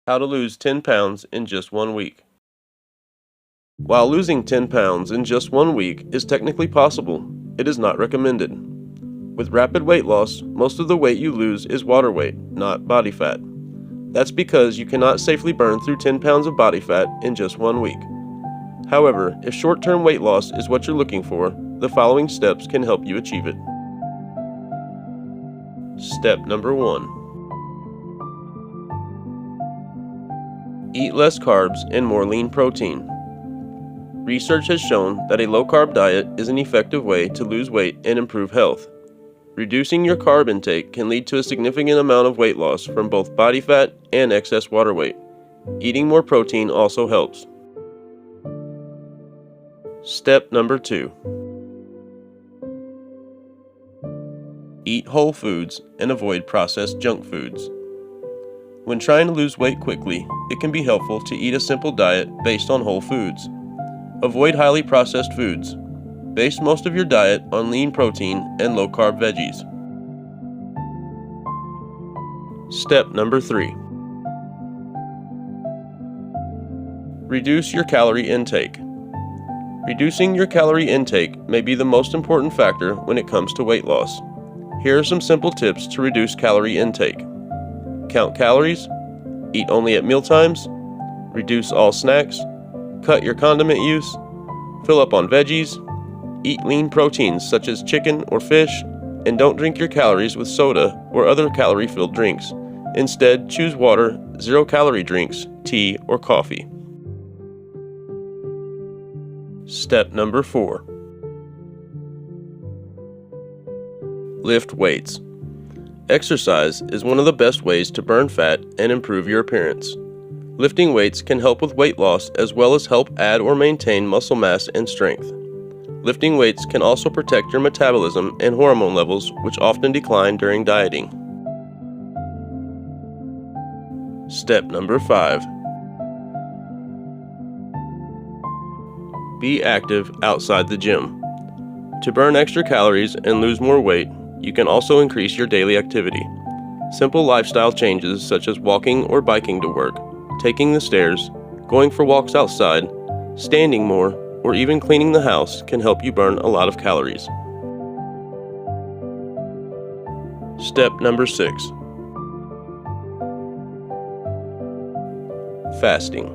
How to lose 10 pounds in just 1 week. While losing 10 pounds in just 1 week is technically possible, it is not recommended. With rapid weight loss, most of the weight you lose is water weight, not body fat. That's because you cannot safely burn through 10 pounds of body fat in just 1 week. However, if short-term weight loss is what you're looking for, the following steps can help you achieve it. Step number 1. Eat less carbs and more lean protein. Research has shown that a low-carb diet is an effective way to lose weight and improve health. Reducing your carb intake can lead to a significant amount of weight loss from both body fat and excess water weight. Eating more protein also helps. Step number 2. Eat whole foods and avoid processed junk foods. When trying to lose weight quickly, it can be helpful to eat a simple diet based on whole foods. Avoid highly processed foods. Base most of your diet on lean protein and low-carb veggies. Step number 3. Reduce your calorie intake. Reducing your calorie intake may be the most important factor when it comes to weight loss. Here are some simple tips to reduce calorie intake. Count calories, eat only at mealtimes, reduce all snacks, cut your condiment use, fill up on veggies, eat lean proteins such as chicken or fish, and don't drink your calories with soda or other calorie-filled drinks. Instead, choose water, zero-calorie drinks, tea, or coffee. Step number 4. Lift weights. Exercise is one of the best ways to burn fat and improve your appearance. Lifting weights can help with weight loss as well as help add or maintain muscle mass and strength. Lifting weights can also protect your metabolism and hormone levels, which often decline during dieting. Step number 5. Be active outside the gym. To burn extra calories and lose more weight, you can also increase your daily activity. Simple lifestyle changes such as walking or biking to work, taking the stairs, going for walks outside, standing more, or even cleaning the house can help you burn a lot of calories. Step number 6. Fasting.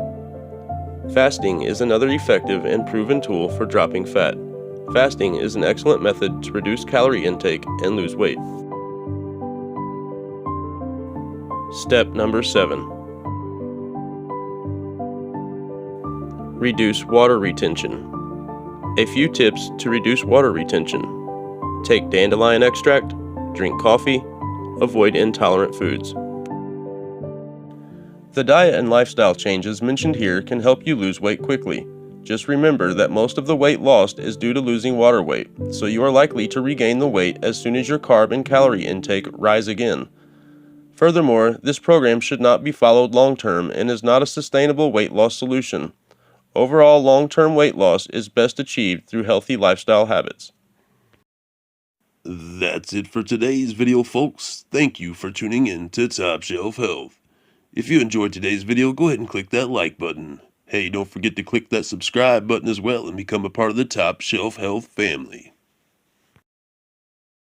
Fasting is another effective and proven tool for dropping fat. Fasting is an excellent method to reduce calorie intake and lose weight. Step number 7. Reduce water retention. A few tips to reduce water retention. Take dandelion extract, drink coffee, avoid intolerant foods. The diet and lifestyle changes mentioned here can help you lose weight quickly. Just remember that most of the weight lost is due to losing water weight, so you are likely to regain the weight as soon as your carb and calorie intake rise again. Furthermore, this program should not be followed long-term and is not a sustainable weight loss solution. Overall, long-term weight loss is best achieved through healthy lifestyle habits. That's it for today's video, folks. Thank you for tuning in to Top Shelf Health. If you enjoyed today's video, go ahead and click that like button. Hey, don't forget to click that subscribe button as well and become a part of the Top Shelf Health family.